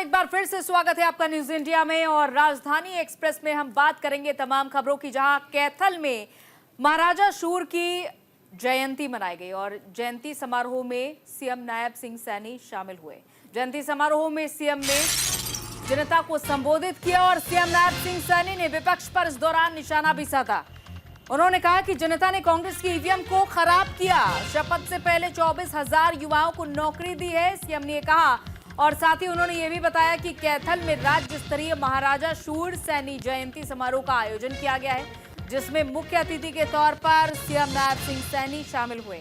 एक बार फिर से स्वागत है आपका न्यूज इंडिया में। और राजधानी एक्सप्रेस में हम बात करेंगे तमाम खबरों की, जहां कैथल में महाराजा शूर की जयंती मनाई गई और जयंती समारोह में सीएम नायब सिंह सैनी शामिल हुए। जयंती समारोह में सीएम ने जनता को संबोधित किया और सीएम नायब सिंह सैनी ने विपक्ष पर इस दौरान निशाना भी साधा। उन्होंने कहा कि जनता ने कांग्रेस की ईवीएम को खराब किया। शपथ से पहले 24,000 युवाओं को नौकरी दी है, सीएम ने कहा। और साथ ही उन्होंने ये भी बताया कि कैथल में राज्य स्तरीय महाराजा शूर सैनी जयंती समारोह का आयोजन किया गया है, जिसमें मुख्य अतिथि के तौर पर सीएम नायब सिंह सैनी शामिल हुए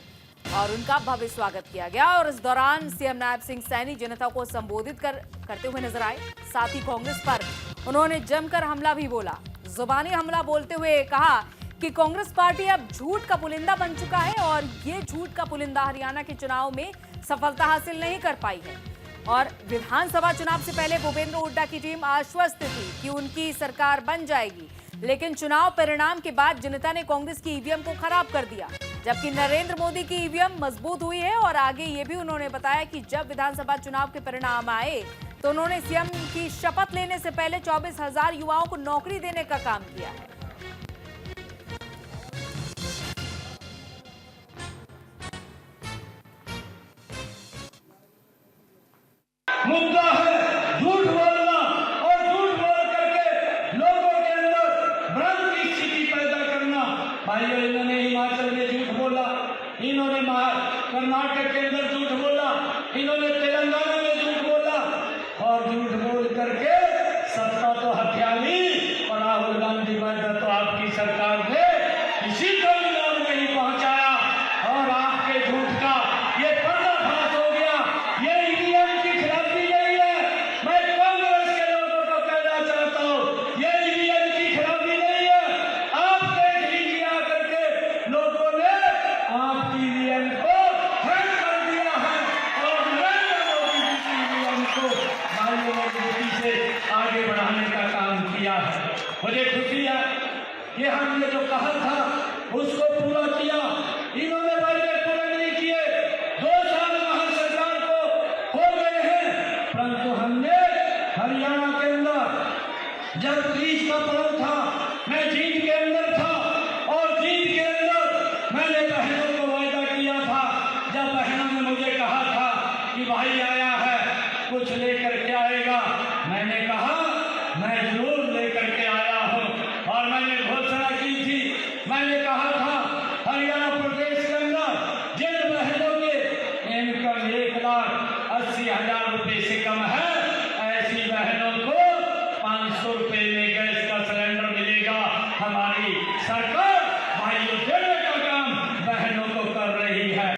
और उनका भव्य स्वागत किया गया। और इस दौरान सीएम नायब सिंह सैनी जनता को संबोधित करते हुए नजर आए। साथ ही कांग्रेस पर उन्होंने जमकर हमला भी बोला। जुबानी हमला बोलते हुए कहा कि कांग्रेस पार्टी अब झूठ का पुलिंदा बन चुका है और ये झूठ का पुलिंदा हरियाणा के चुनाव में सफलता हासिल नहीं कर पाई है। और विधानसभा चुनाव से पहले भूपेंद्र हुड्डा की टीम आश्वस्त थी कि उनकी सरकार बन जाएगी, लेकिन चुनाव परिणाम के बाद जनता ने कांग्रेस की ईवीएम को खराब कर दिया, जबकि नरेंद्र मोदी की ईवीएम मजबूत हुई है। और आगे ये भी उन्होंने बताया कि जब विधानसभा चुनाव के परिणाम आए तो उन्होंने सीएम की शपथ लेने से पहले 24,000 युवाओं को नौकरी देने का काम किया है। मुद्दा है झूठ बोलना और झूठ बोल करके लोगों के अंदर भ्रम की स्थिति पैदा करना। भाइयों, इन्होंने हिमाचल में झूठ बोला, इन्होंने कर्नाटक के अंदर झूठ बोला, इन्होंने तेलंगाना में झूठ बोला और झूठ बोल करके सत्ता तो हथिया ली। और राहुल गांधी वादा तो आपकी सरकार ने किसी को भी लाभ नहीं पहुंचाया और आपके झूठ का ये पर्दाफाश हो गया। ये ईवीएम की खराबी नहीं है, मैं कांग्रेस के लोगों को कहना चाहता हूँ, ये ईवीएम की खराबी नहीं है। आप देख लीजिए आकर के लोगों ने आपकी ईवीएम को हैक कर दिया है और नरेंद्र मोदी की ईवीएम को भाइयों मजबूती से आगे बढ़ाने का काम किया है। मुझे खुशी है कि हमने जो कहा था उसको पूरा किया। इन्होंने वायदे पूरे नहीं किए, 2 साल वहां सरकार को हो गए हैं, परंतु हमने हरियाणा के अंदर जब तीज का पर्व था, मैं जीत के अंदर था और जीत के अंदर मैंने बहनों को वायदा किया था। जब बहनों ने मुझे कहा था कि भाई आया है कुछ लेकर के आएगा, मैंने कहा मैं जरूर लेकर के आया हूँ। और मैंने घोषणा की थी, मैंने कहा था हरियाणा प्रदेश के अंदर जिन बहनों के इनकम 1,80,000 रुपए से कम है, ऐसी बहनों को 500 रुपए में गैस का सिलेंडर मिलेगा। हमारी सरकार भाइयों देने का काम बहनों को कर रही है।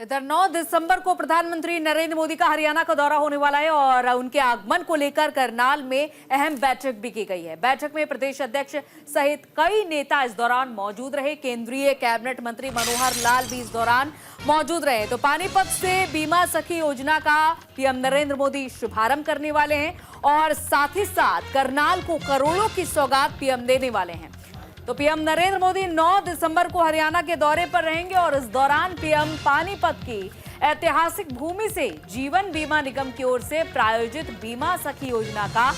इधर 9 दिसंबर को प्रधानमंत्री नरेंद्र मोदी का हरियाणा का दौरा होने वाला है और उनके आगमन को लेकर करनाल में अहम बैठक भी की गई है। बैठक में प्रदेश अध्यक्ष सहित कई नेता इस दौरान मौजूद रहे। केंद्रीय कैबिनेट मंत्री मनोहर लाल भी इस दौरान मौजूद रहे। तो पानीपत से बीमा सखी योजना का पीएम नरेंद्र मोदी शुभारंभ करने वाले हैं और साथ ही साथ करनाल को करोड़ों की सौगात पीएम देने वाले हैं। तो पीएम नरेंद्र मोदी 9 दिसंबर को हरियाणा के दौरे पर रहेंगे और इस दौरान पीएम पानीपत की ऐतिहासिक भूमि से जीवन बीमा निगम की ओर से प्रायोजित बीमा सखी योजना का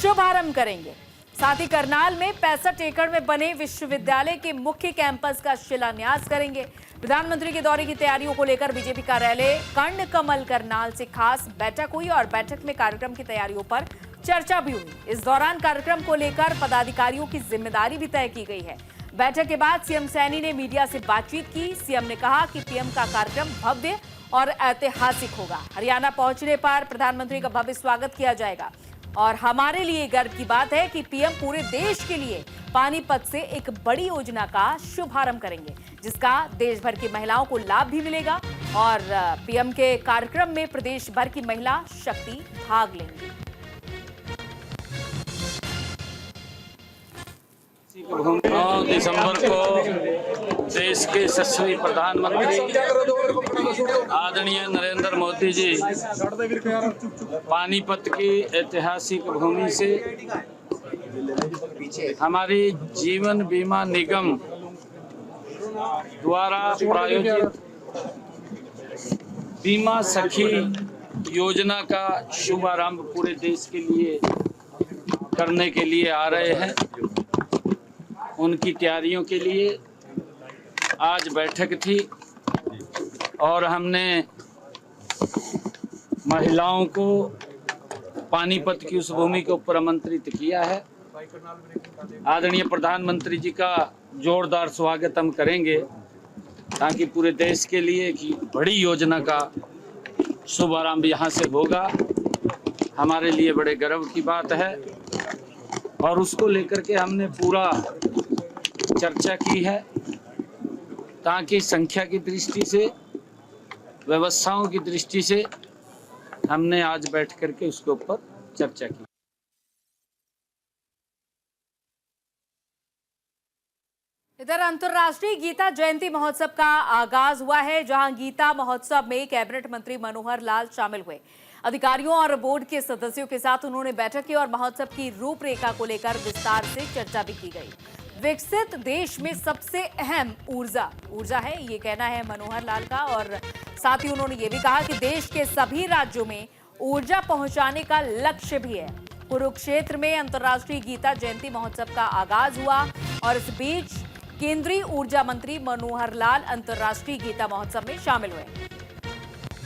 शुभारंभ करेंगे। साथ ही करनाल में 65 एकड़ में बने विश्वविद्यालय के मुख्य कैंपस का शिलान्यास करेंगे। प्रधानमंत्री के दौरे की तैयारियों को लेकर बीजेपी कार्यालय कर्ण कमल करनाल से खास बैठक हुई और बैठक में कार्यक्रम की तैयारियों पर चर्चा भी हुई। इस दौरान कार्यक्रम को लेकर पदाधिकारियों की जिम्मेदारी भी तय की गई है। बैठक के बाद सीएम सैनी ने मीडिया से बातचीत की। सीएम ने कहा कि पीएम का कार्यक्रम भव्य और ऐतिहासिक होगा। हरियाणा पहुंचने पर प्रधानमंत्री का भव्य स्वागत किया जाएगा और हमारे लिए गर्व की बात है कि पीएम पूरे देश के लिए पानीपत से एक बड़ी योजना का शुभारंभ करेंगे, जिसका देश भर की महिलाओं को लाभ भी मिलेगा। और पीएम के कार्यक्रम में प्रदेश भर की महिला शक्ति भाग लेंगी। 9 दिसंबर को देश के यशस्वी प्रधानमंत्री आदरणीय नरेंद्र मोदी जी पानीपत की ऐतिहासिक भूमि से हमारी जीवन बीमा निगम द्वारा प्रायोजित बीमा सखी योजना का शुभारंभ पूरे देश के लिए करने के लिए आ रहे हैं। उनकी तैयारियों के लिए आज बैठक थी और हमने महिलाओं को पानीपत की उस भूमि के ऊपर आमंत्रित किया है। आदरणीय प्रधानमंत्री जी का जोरदार स्वागत हम करेंगे ताकि पूरे देश के लिए एक बड़ी योजना का शुभारंभ यहाँ से होगा। हमारे लिए बड़े गर्व की बात है और उसको लेकर के हमने पूरा चर्चा की है ताकि संख्या की दृष्टि से, व्यवस्थाओं की दृष्टि से हमने आज बैठ करके उसके ऊपर चर्चा की। इधर अंतर्राष्ट्रीय गीता जयंती महोत्सव का आगाज हुआ है, जहां गीता महोत्सव में कैबिनेट मंत्री मनोहर लाल शामिल हुए। अधिकारियों और बोर्ड के सदस्यों के साथ उन्होंने बैठक की और महोत्सव की रूपरेखा को लेकर विस्तार से चर्चा भी की गई। विकसित देश में सबसे अहम ऊर्जा है, ये कहना है मनोहर लाल का। और साथ ही उन्होंने ये भी कहा कि देश के सभी राज्यों में ऊर्जा पहुंचाने का लक्ष्य भी है। कुरुक्षेत्र में अंतर्राष्ट्रीय गीता जयंती महोत्सव का आगाज हुआ और इस बीच केंद्रीय ऊर्जा मंत्री मनोहर लाल अंतर्राष्ट्रीय गीता महोत्सव में शामिल हुए।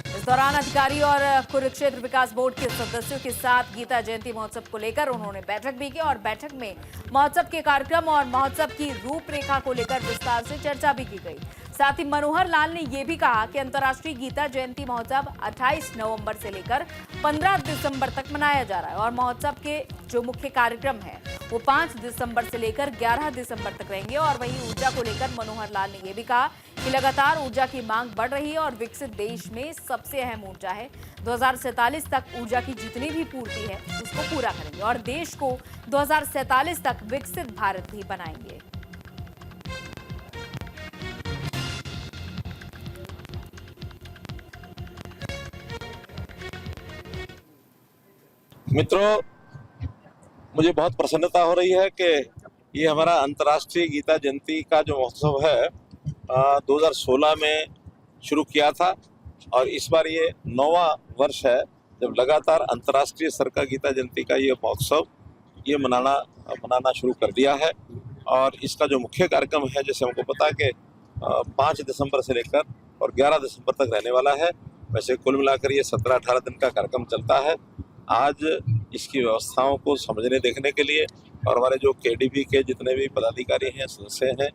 इस दौरान अधिकारी और कुरुक्षेत्र विकास बोर्ड के सदस्यों के साथ गीता जयंती महोत्सव को लेकर उन्होंने बैठक भी की और बैठक में महोत्सव के कार्यक्रम और महोत्सव की रूपरेखा को लेकर विस्तार से चर्चा भी की गई। साथ ही मनोहर लाल ने यह भी कहा कि अंतर्राष्ट्रीय गीता जयंती महोत्सव 28 नवंबर से लेकर 15 दिसंबर तक मनाया जा रहा है और महोत्सव के जो मुख्य कार्यक्रम है वो 5 दिसंबर से लेकर 11 दिसंबर तक रहेंगे। और वहीं ऊर्जा को लेकर मनोहर लाल ने यह भी कहा कि लगातार ऊर्जा की मांग बढ़ रही है और विकसित देश में सबसे अहम ऊर्जा है। 2047 तक ऊर्जा की जितनी भी पूर्ति है उसको पूरा करेंगे और देश को 2047 तक विकसित भारत भी बनाएंगे। मित्रों, मुझे बहुत प्रसन्नता हो रही है कि ये हमारा अंतर्राष्ट्रीय गीता जयंती का जो महोत्सव है 2016 में शुरू किया था और इस बार ये 9वां वर्ष है जब लगातार अंतर्राष्ट्रीय स्तर का गीता जयंती का ये महोत्सव ये मनाना शुरू कर दिया है। और इसका जो मुख्य कार्यक्रम है, जैसे हमको पता है कि 5 दिसंबर से लेकर और 11 दिसंबर तक रहने वाला है। वैसे कुल मिलाकर ये 17-18 दिन का कार्यक्रम चलता है। आज इसकी व्यवस्थाओं को समझने देखने के लिए और हमारे जो केडीबी के जितने भी पदाधिकारी हैं, सदस्य हैं,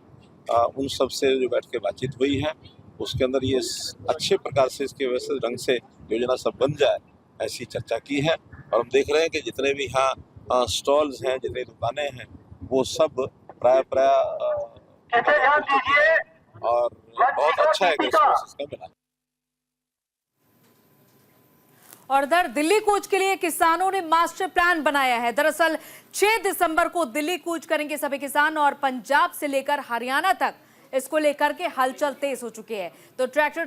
उन सब से जो बैठ के बातचीत हुई है उसके अंदर ये अच्छे प्रकार से इसके व्यवस्थित ढंग से योजना सब बन जाए ऐसी चर्चा की है। और हम देख रहे हैं कि जितने भी यहाँ स्टॉल्स हैं, जितनी दुकानें हैं, वो सब प्राय और बहुत अच्छा है कि इसका मिला। और इधर दिल्ली कूच के लिए किसानों ने मास्टर प्लान बनाया है। दरअसल 6 दिसंबर को दिल्ली कूच करेंगे सभी किसान और पंजाब से लेकर हरियाणा तक इसको लेकर के हलचल तेज हो चुके हैं। तो ट्रैक्टर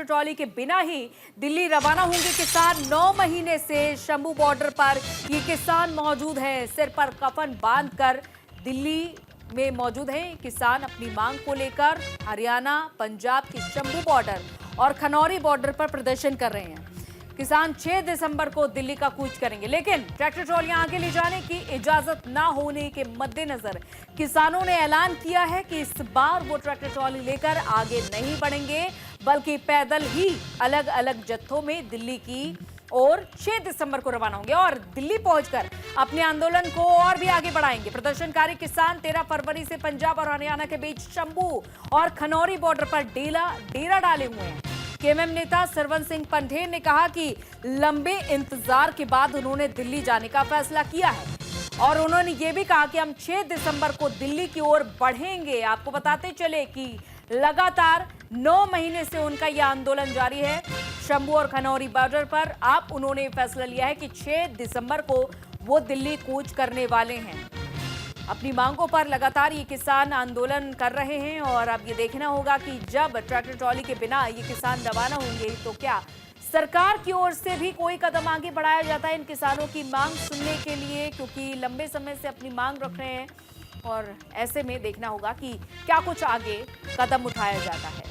ट्रॉली के बिना ही दिल्ली रवाना होंगे किसान। 9 महीने से शंभू बॉर्डर पर ये किसान मौजूद हैं, सिर पर कफन बांधकर दिल्ली में मौजूद हैं किसान। अपनी मांग को लेकर हरियाणा, पंजाब की शंभू बॉर्डर और खनौरी बॉर्डर पर प्रदर्शन कर रहे हैं। किसान 6 दिसंबर को दिल्ली का कूच करेंगे, लेकिन ट्रैक्टर ट्रॉलियां आगे ले जाने की इजाजत ना होने के मद्देनजर किसानों ने ऐलान किया है कि इस बार वो ट्रैक्टर ट्रॉली लेकर आगे नहीं बढ़ेंगे, बल्कि पैदल ही अलग अलग जत्थों में दिल्ली की और 6 दिसंबर को रवाना होंगे और दिल्ली पहुंचकर अपने आंदोलन को और भी आगे बढ़ाएंगे। प्रदर्शनकारी किसान 13 फरवरी से पंजाब और हरियाणा के बीच शंभू और खनौरी बॉर्डर पर डेरा डाले हुए हैं। केएमएम नेता सरवन सिंह पंढेर ने कहा कि लंबे इंतजार के बाद उन्होंने दिल्ली जाने का फैसला किया है और उन्होंने ये भी कहा कि हम 6 दिसंबर को दिल्ली की ओर बढ़ेंगे। आपको बताते चले कि लगातार 9 महीने से उनका यह आंदोलन जारी है शंभू और खनौरी बॉर्डर पर। अब उन्होंने फैसला लिया है कि 6 दिसंबर को वो दिल्ली कूच करने वाले हैं। अपनी मांगों पर लगातार ये किसान आंदोलन कर रहे हैं और अब ये देखना होगा कि जब ट्रैक्टर ट्रॉली के बिना ये किसान रवाना होंगे तो क्या सरकार की ओर से भी कोई कदम आगे बढ़ाया जाता है इन किसानों की मांग सुनने के लिए, क्योंकि लंबे समय से अपनी मांग रख रहे हैं और ऐसे में देखना होगा कि क्या कुछ आगे कदम उठाया जाता है।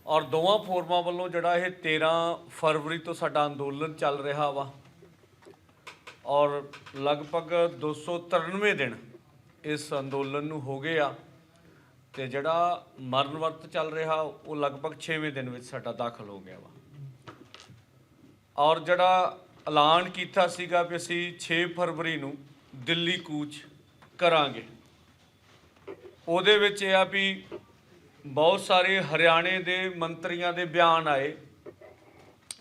ਔਰ ਦੋਵਾਂ ਫੋਰਮਾਂ ਵੱਲੋਂ ਜਿਹੜਾ ਇਹ 13 ਫਰਵਰੀ ਤੋਂ ਸਾਡਾ ਅੰਦੋਲਨ ਚੱਲ ਰਿਹਾ ਵਾ ਔਰ ਲਗਭਗ 293 ਦਿਨ ਇਸ ਅੰਦੋਲਨ ਨੂੰ ਹੋ ਗਏ ਆ ਤੇ ਜਿਹੜਾ ਮਰਨ ਵਰਤ ਚੱਲ ਰਿਹਾ ਉਹ ਲਗਭਗ 6ਵੇਂ ਦਿਨ ਵਿੱਚ ਸਾਡਾ ਦਾਖਲ ਹੋ ਗਿਆ ਵਾ ਔਰ ਜਿਹੜਾ ਐਲਾਨ ਕੀਤਾ ਸੀਗਾ ਵੀ ਅਸੀਂ 6 ਫਰਵਰੀ ਨੂੰ ਦਿੱਲੀ ਕੂਚ ਕਰਾਂਗੇ ਉਹਦੇ ਵਿੱਚ ਇਹ ਆ ਵੀ ਬਹੁਤ ਸਾਰੇ ਹਰਿਆਣੇ ਦੇ ਮੰਤਰੀਆਂ ਦੇ ਬਿਆਨ ਆਏ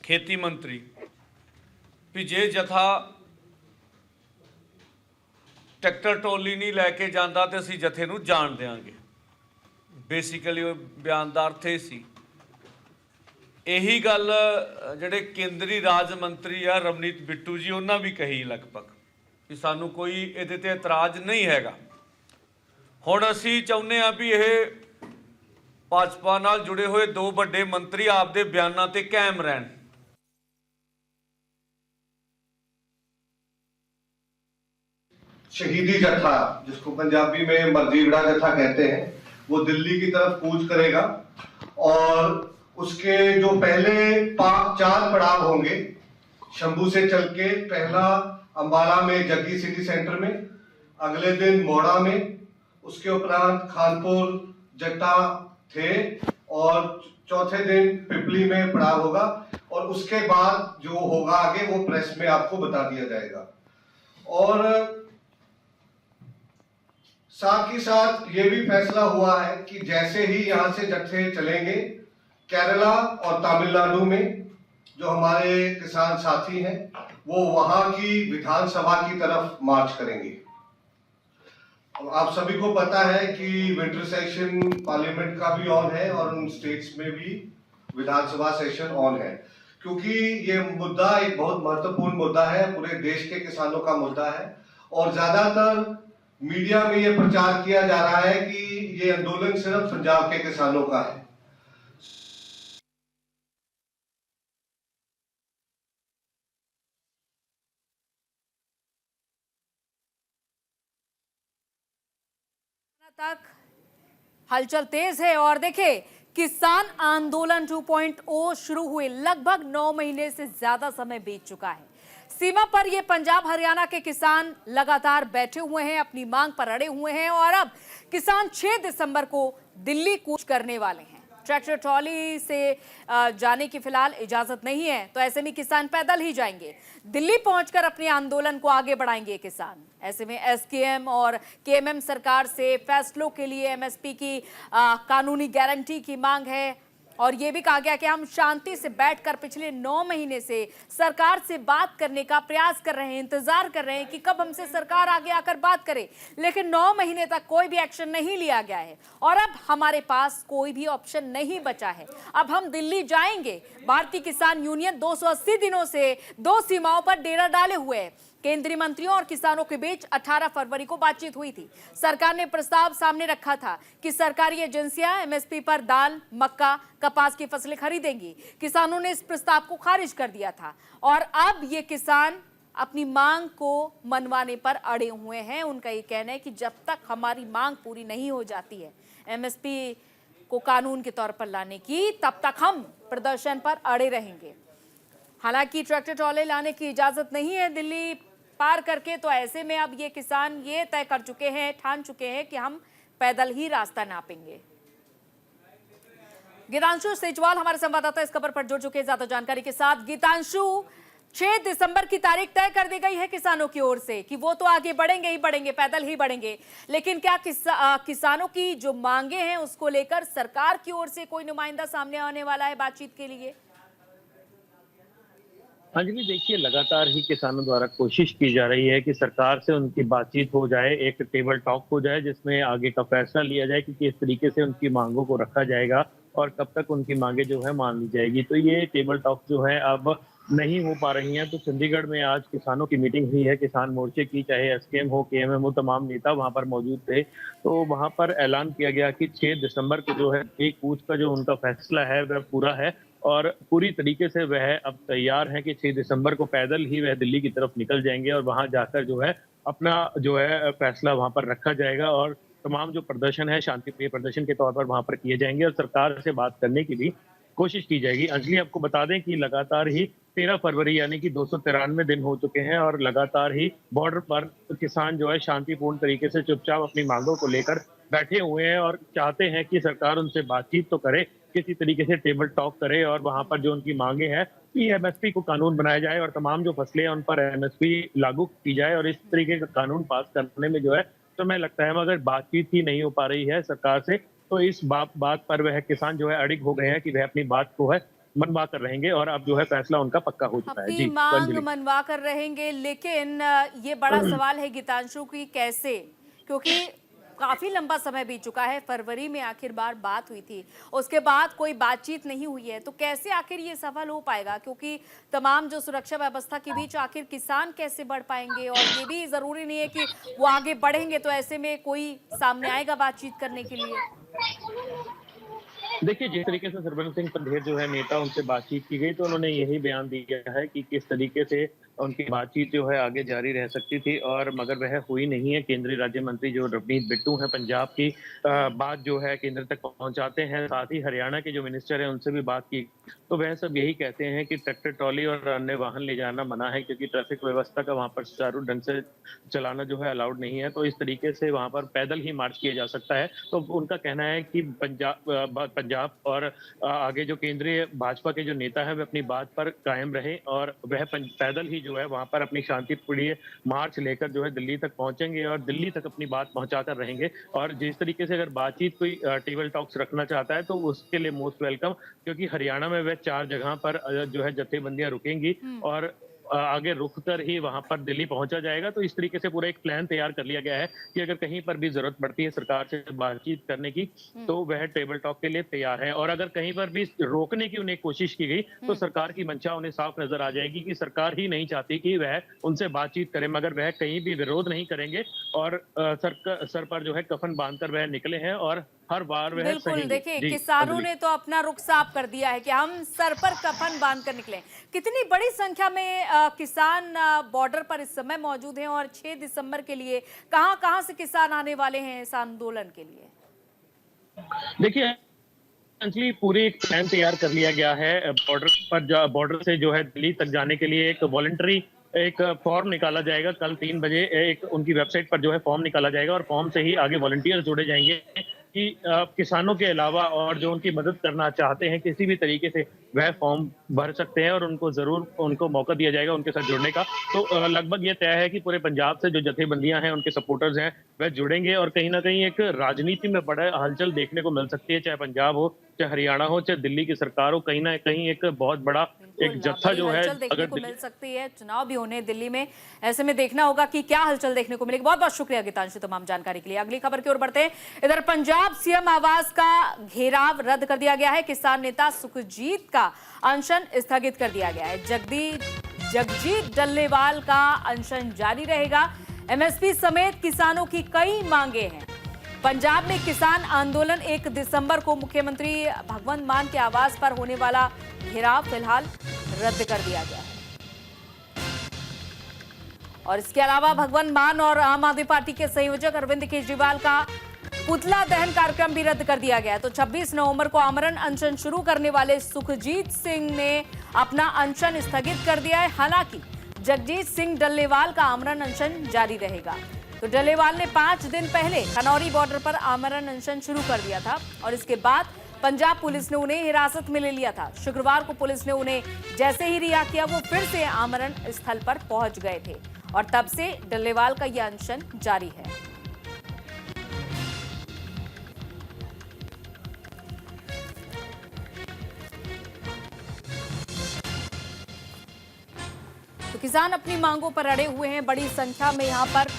ਖੇਤੀ ਮੰਤਰੀ ਵੀ ਜੇ ਜਥਾ ਟਰੈਕਟਰ ਟੋਲੀ ਨਹੀਂ ਲੈ ਕੇ ਜਾਂਦਾ ਤੇ ਅਸੀਂ ਜਥੇ ਨੂੰ ਜਾਣ ਦੇਵਾਂਗੇ ਬੇਸਿਕਲੀ ਉਹ ਬਿਆਨ ਦਾ ਅਰਥ ਇਹ ਸੀ ਇਹੀ ਗੱਲ ਜਿਹੜੇ ਕੇਂਦਰੀ ਰਾਜ ਮੰਤਰੀ ਆ ਰਵਨੀਤ ਬਿੱਟੂ ਜੀ ਉਹਨਾਂ ਵੀ ਕਹੀ ਲਗਭਗ ਵੀ ਸਾਨੂੰ ਕੋਈ ਇਹਦੇ ਤੇ ਇਤਰਾਜ਼ ਨਹੀਂ ਹੈਗਾ ਹੁਣ ਅਸੀਂ ਚਾਹੁੰਦੇ ਆ ਵੀ ਇਹ ਭਾਜਪਾ ਨਾਲ ਜੁੜੇ ਹੋਏ ਦੋ ਵੱਡੇ ਮੰਤਰੀ ਆਪਦੇ ਬਿਆਨਾਂ ਤੇ ਕਾਇਮ ਰਹਿਣ शहीदी जत्था जिसको पंजाबी में मरजीगड़ा जत्था कहते हैं वो दिल्ली की तरफ कूच करेगा और उसके जो पहले 4 पड़ाव होंगे शंभू से चल के पहला अंबाला में जग्गी सिटी सेंटर में अगले दिन मोड़ा में उसके उपरांत खानपुर जट्टा थे और चौथे दिन पिपली में पड़ाव होगा और उसके बाद जो होगा आगे वो प्रेस में आपको बता दिया जाएगा और साथ ही साथ ये भी फैसला हुआ है कि जैसे ही यहाँ से जत्थे चलेंगे केरला और तमिलनाडु में जो हमारे किसान साथी हैं वो वहां की विधानसभा की तरफ मार्च करेंगे। आप सभी को पता है कि विंटर सेशन पार्लियामेंट का भी ऑन है और उन स्टेट्स में भी विधानसभा सेशन ऑन है क्योंकि ये मुद्दा एक बहुत महत्वपूर्ण मुद्दा है पूरे देश के किसानों का मुद्दा है और ज्यादातर मीडिया में ये प्रचार किया जा रहा है कि ये आंदोलन सिर्फ पंजाब के किसानों का है। तक हलचल तेज है और देखिए किसान आंदोलन 2.0 शुरू हुए लगभग 9 महीने से ज्यादा समय बीत चुका है। सीमा पर ये पंजाब हरियाणा के किसान लगातार बैठे हुए हैं अपनी मांग पर अड़े हुए हैं और अब किसान 6 दिसंबर को दिल्ली कूच करने वाले हैं। ट्रैक्टर ट्रॉली से जाने की फिलहाल इजाजत नहीं है तो ऐसे में किसान पैदल ही जाएंगे दिल्ली पहुंचकर अपने आंदोलन को आगे बढ़ाएंगे किसान। ऐसे में एसकेएम और केएमएम सरकार से फैसलों के लिए एमएसपी की कानूनी गारंटी की मांग है और ये भी कहा गया कि हम शांति से बैठकर पिछले 9 महीने से सरकार से बात करने का प्रयास कर रहे हैं इंतजार कर रहे हैं कि कब हमसे सरकार आगे आकर बात करे लेकिन 9 महीने तक कोई भी एक्शन नहीं लिया गया है और अब हमारे पास कोई भी ऑप्शन नहीं बचा है। अब हम दिल्ली जाएंगे। भारतीय किसान यूनियन 280 दिनों से 2 सीमाओं पर डेरा डाले हुए है। केंद्रीय मंत्रियों और किसानों के बीच 18 फरवरी को बातचीत हुई थी। सरकार ने प्रस्ताव सामने रखा था कि सरकारी एजेंसियां एमएसपी पर दाल मक्का कपास की फसलें खरीदेंगी। किसानों ने इस प्रस्ताव को खारिज कर दिया था और अब ये किसान अपनी मांग को मनवाने पर अड़े हुए हैं। उनका ये कहना है कि जब तक हमारी मांग पूरी नहीं हो जाती है एमएसपी को कानून के तौर पर लाने की तब तक हम प्रदर्शन पर अड़े रहेंगे। हालांकि ट्रैक्टर ट्रॉले लाने की इजाजत नहीं है दिल्ली पार करके तो ऐसे में अब ये किसान ये तय कर चुके हैं ठान चुके हैं कि हम पैदल ही रास्ता नापेंगे। गीतांशु सेजवाल हमारे संवाददाता इस खबर पर जुड़ चुके हैं ज्यादा जानकारी के साथ। गीतांशु 6 दिसंबर की तारीख तय कर दी गई है किसानों की ओर से कि वो तो आगे बढ़ेंगे ही बढ़ेंगे पैदल ही बढ़ेंगे लेकिन क्या किसानों की जो मांगे हैं उसको लेकर सरकार की ओर से कोई नुमाइंदा सामने आने वाला है बातचीत के लिए? अंजलि देखिए लगातार ही किसानों द्वारा कोशिश की जा रही है कि सरकार से उनकी बातचीत हो जाए एक टेबल टॉक हो जाए जिसमें आगे का फैसला लिया जाए कि किस तरीके से उनकी मांगों को रखा जाएगा और कब तक उनकी मांगे जो है मान ली जाएगी। तो ये टेबल टॉक जो है अब नहीं हो पा रही हैं। तो चंडीगढ़ में आज किसानों की मीटिंग हुई है किसान मोर्चे की चाहे एसकेएम हो केएमएम हो तमाम नेता वहां पर मौजूद थे। तो वहां पर ऐलान किया गया कि 6 दिसंबर को जो है एक कूच का जो उनका फैसला है वह पूरा है और पूरी तरीके से वह अब तैयार हैं कि 6 दिसंबर को पैदल ही वह दिल्ली की तरफ निकल जाएंगे और वहां जाकर जो है अपना जो है फैसला वहां पर रखा जाएगा और तमाम जो प्रदर्शन है शांतिप्रिय प्रदर्शन के तौर पर वहां पर किए जाएंगे और सरकार से बात करने की भी कोशिश की जाएगी। अंजलि, आपको बता दें कि लगातार ही 13 फरवरी यानी कि 293 दिन हो चुके हैं और लगातार ही बॉर्डर पर किसान जो है शांतिपूर्ण तरीके से चुपचाप अपनी मांगों को लेकर बैठे हुए हैं और चाहते हैं कि सरकार उनसे बातचीत तो करे, किसी तरीके से टेबल टॉक करे और वहां पर जो उनकी मांगे हैं कि एमएसपी को कानून बनाया जाए और तमाम जो फसलें हैं उन पर एमएसपी लागू की जाए और इस तरीके का कानून पास करने में जो है समय लगता है, मगर बातचीत ही नहीं हो पा रही है सरकार से। तो इस बात पर वह किसान जो है अड़िग हो गए हैं कि वह अपनी बात को है मनवा कर रहेंगे और अब जो है फैसला उनका पक्का हो चुका है। अपनी जी, मांग अंजलि। मनवा कर रहेंगे, लेकिन ये बड़ा सवाल है गीतांशु की कैसे, क्योंकि काफी लंबा समय बीत चुका है। फरवरी में आखिर बार बात हुई थी, उसके बाद कोई बातचीत नहीं हुई है, तो कैसे आखिर ये सफल हो पाएगा? क्योंकि तमाम जो सुरक्षा व्यवस्था के बीच आखिर किसान कैसे बढ़ पाएंगे, और ये भी जरूरी नहीं है कि वो आगे बढ़ेंगे, तो ऐसे में कोई सामने आएगा बातचीत करने के लिए? देखिए, जिस तरीके से सरबंस सिंह पंधेर जो है नेता, उनसे बातचीत की गई तो उन्होंने यही बयान दिया है कि किस तरीके से उनकी बातचीत जो है आगे जारी रह सकती थी और मगर वह हुई नहीं है। केंद्रीय राज्य मंत्री जो रवनीत बिट्टू हैं पंजाब की बात जो है केंद्र तक पहुंचाते हैं, साथ ही हरियाणा के जो मिनिस्टर हैं उनसे भी बात की तो वह सब यही कहते हैं कि ट्रैक्टर ट्रॉली और अन्य वाहन ले जाना मना है क्योंकि ट्रैफिक व्यवस्था का वहां पर सुचारू ढंग से चलाना जो है अलाउड नहीं है। तो इस तरीके से वहां पर पैदल ही मार्च किया जा सकता है। तो उनका कहना है कि पंजाब और आगे जो केंद्रीय भाजपा के जो नेता है वे अपनी बात पर कायम रहे और वह पैदल ही जो है वहां पर अपनी शांतिपूर्ण मार्च लेकर जो है दिल्ली तक पहुंचेंगे और दिल्ली तक अपनी बात पहुंचाकर रहेंगे। और जिस तरीके से अगर बातचीत कोई टेबल टॉक्स रखना चाहता है तो उसके लिए मोस्ट वेलकम, क्योंकि हरियाणा में वह 4 जगह पर जो है जत्थेबंदियां रुकेंगी और आगे रुक कर ही वहां पर दिल्ली पहुंचा जाएगा। तो इस तरीके से पूरा एक प्लान तैयार कर लिया गया है कि अगर कहीं पर भी जरूरत पड़ती है सरकार से बातचीत करने की तो वह टेबल टॉक के लिए तैयार है। और अगर कहीं पर भी रोकने की उन्हें कोशिश की गई तो सरकार की मंशा उन्हें साफ नजर आ जाएगी कि सरकार ही नहीं चाहती कि वह उनसे बातचीत करे, मगर वह कहीं भी विरोध नहीं करेंगे और सर पर जो है कफन बांधकर वह निकले हैं और हर बार वह बिल्कुल। देखिए, किसानों ने तो अपना रुख साफ कर दिया है कि हम सर पर कफन बांध कर निकले। कितनी बड़ी संख्या में किसान बॉर्डर पर इस समय मौजूद हैं और 6 दिसंबर के लिए कहां से किसान आने वाले हैं इस आंदोलन के लिए? देखिए अंजलि, पूरी एक प्लान तैयार कर लिया गया है। बॉर्डर से जो है दिल्ली तक जाने के लिए एक वॉलंटरी एक फॉर्म निकाला जाएगा। कल 3 बजे एक उनकी वेबसाइट पर जो है फॉर्म निकाला जाएगा और फॉर्म से ही आगे वॉलंटियर जोड़े जाएंगे कि किसानों के अलावा और जो उनकी मदद करना चाहते हैं किसी भी तरीके से वह फॉर्म भर सकते हैं और उनको मौका दिया जाएगा उनके साथ जुड़ने का। तो लगभग ये तय है कि पूरे पंजाब से जो जथेबंदियां हैं उनके सपोर्टर्स हैं वह जुड़ेंगे और कहीं ना कहीं एक राजनीति में बड़ा हलचल देखने को मिल सकती है, चाहे पंजाब हो, चाहे हरियाणा हो, चाहे दिल्ली की सरकार हो। कहीं ना कहीं एक बहुत बड़ा एक जत्था जो है देखने को मिल सकती है। चुनाव भी होने दिल्ली में, ऐसे में देखना होगा कि क्या हलचल देखने को मिलेगी। बहुत बहुत शुक्रिया गीतांशु तमाम जानकारी के लिए। अगली खबर की ओर बढ़ते हैं। इधर पंजाब सीएम आवास का घेराव रद्द कर दिया गया है। किसान नेता सुखजीत का अनशन स्थगित कर दिया गया है। जगजीत डल्लेवाल का अनशन जारी रहेगा। एमएसपी समेत किसानों की कई मांगे हैं। पंजाब में किसान आंदोलन 1 दिसंबर को मुख्यमंत्री भगवंत मान के आवास पर होने वाला घेराव फिलहाल रद्द कर दिया गया है। और इसके अलावा भगवंत मान और आम आदमी पार्टी के संयोजक अरविंद केजरीवाल का पुतला दहन कार्यक्रम भी रद्द कर दिया गया है। तो 26 नवंबर को आमरण अनशन शुरू करने वाले सुखजीत सिंह ने अपना अनशन स्थगित कर दिया है। हालांकि जगजीत सिंह डल्लेवाल का आमरण अनशन जारी रहेगा। तो डल्लेवाल ने 5 दिन पहले खनौरी बॉर्डर पर आमरण अनशन शुरू कर दिया था और इसके बाद पंजाब पुलिस ने उन्हें हिरासत में ले लिया था। शुक्रवार को पुलिस ने उन्हें जैसे ही रिहा किया वो फिर से आमरण स्थल पर पहुंच गए थे और तब से डल्लेवाल का यह अनशन जारी है। तो किसान अपनी मांगों पर अड़े हुए हैं, बड़ी संख्या में यहाँ पर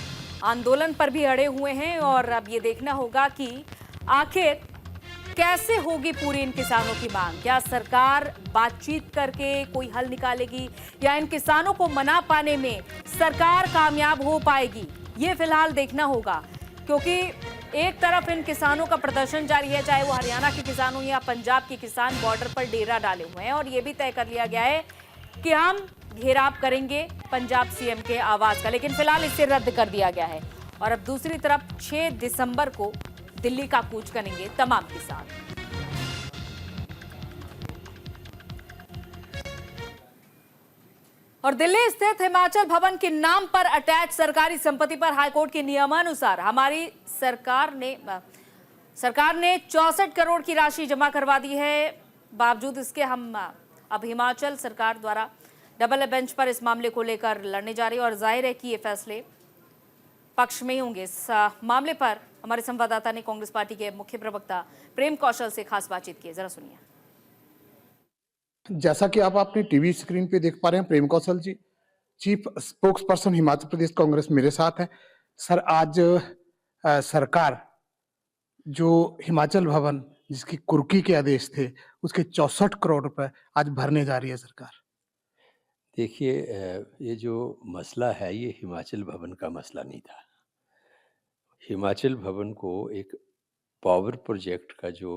आंदोलन पर भी अड़े हुए हैं और अब ये देखना होगा कि आखिर कैसे होगी पूरी इन किसानों की मांग। क्या सरकार बातचीत करके कोई हल निकालेगी या इन किसानों को मना पाने में सरकार कामयाब हो पाएगी, ये फिलहाल देखना होगा। क्योंकि एक तरफ इन किसानों का प्रदर्शन जारी है, चाहे वो हरियाणा के किसान हो या पंजाब के किसान बॉर्डर पर डेरा डाले हुए हैं और ये भी तय कर लिया गया है कि हम घेराव करेंगे पंजाब सीएम के आवास का, लेकिन फिलहाल इसे रद्द कर दिया गया है। और अब दूसरी तरफ 6 दिसंबर को दिल्ली का कूच करेंगे तमाम किसान। और दिल्ली स्थित हिमाचल भवन के नाम पर अटैच सरकारी संपत्ति पर हाईकोर्ट के नियमानुसार हमारी सरकार ने 64 करोड़ की राशि जमा करवा दी है। बावजूद इसके हम अब हिमाचल सरकार द्वारा डबल बेंच पर इस मामले को लेकर लड़ने जा रही है और जाहिर है कि ये फैसले पक्ष में ही होंगे। इस मामले पर हमारे संवाददाता ने कांग्रेस पार्टी के मुख्य प्रवक्ता प्रेम कौशल से खास बातचीत की, जरा सुनिए। जैसा कि आप अपनी टीवी स्क्रीन पे देख पा रहे हैं, प्रेम कौशल जी, chief spokes person Himachal Pradesh Congress मेरे साथ है। सर, आज सरकार जो हिमाचल भवन जिसकी कुर्की के आदेश थे उसके 64 करोड़ रुपए आज भरने जा रही है सरकार। देखिए, ये जो मसला है ये हिमाचल भवन का मसला नहीं था। हिमाचल भवन को एक पावर प्रोजेक्ट का जो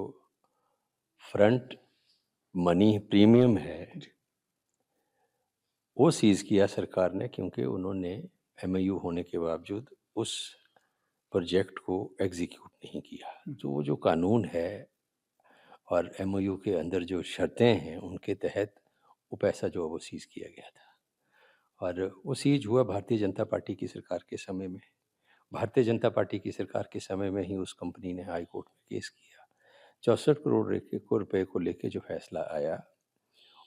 फ्रंट मनी प्रीमियम है वो सीज किया सरकार ने, क्योंकि उन्होंने एमओयू होने के बावजूद उस प्रोजेक्ट को एग्जीक्यूट नहीं किया। तो वो जो कानून है और एमओयू के अंदर जो शर्तें हैं उनके तहत वो पैसा जो है वो सीज किया गया था और वो सीज हुआ भारतीय जनता पार्टी की सरकार के समय में। भारतीय जनता पार्टी की सरकार के समय में ही उस कंपनी ने हाई कोर्ट में केस किया। 64 करोड़ रुपए को लेके जो फैसला आया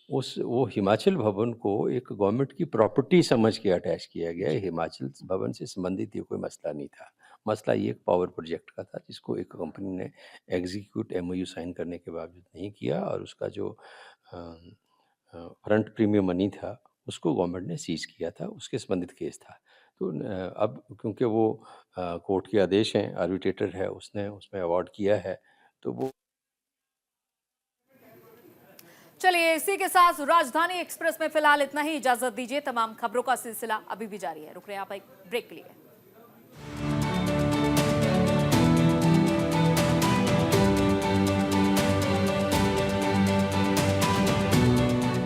वो हिमाचल भवन को एक गवर्नमेंट की प्रॉपर्टी समझ के अटैच किया गया। हिमाचल भवन से संबंधित ये कोई मसला नहीं था। मसला ये एक पावर प्रोजेक्ट का था जिसको एक कंपनी ने एग्जीक्यूट एमओयू साइन करने के बावजूद नहीं किया और उसका जो फ्रंट प्रीमियम मनी था उसको गवर्नमेंट ने सीज किया था, उसके संबंधित केस था। तो अब क्योंकि वो कोर्ट के आदेश हैं, आर्बिट्रेटर है, उसने उसमें अवार्ड किया है, तो वो चलिए, इसी के साथ राजधानी एक्सप्रेस में फिलहाल इतना ही। इजाजत दीजिए, तमाम खबरों का सिलसिला अभी भी जारी है। रुक रहे हैं आप एक ब्रेक के लिए।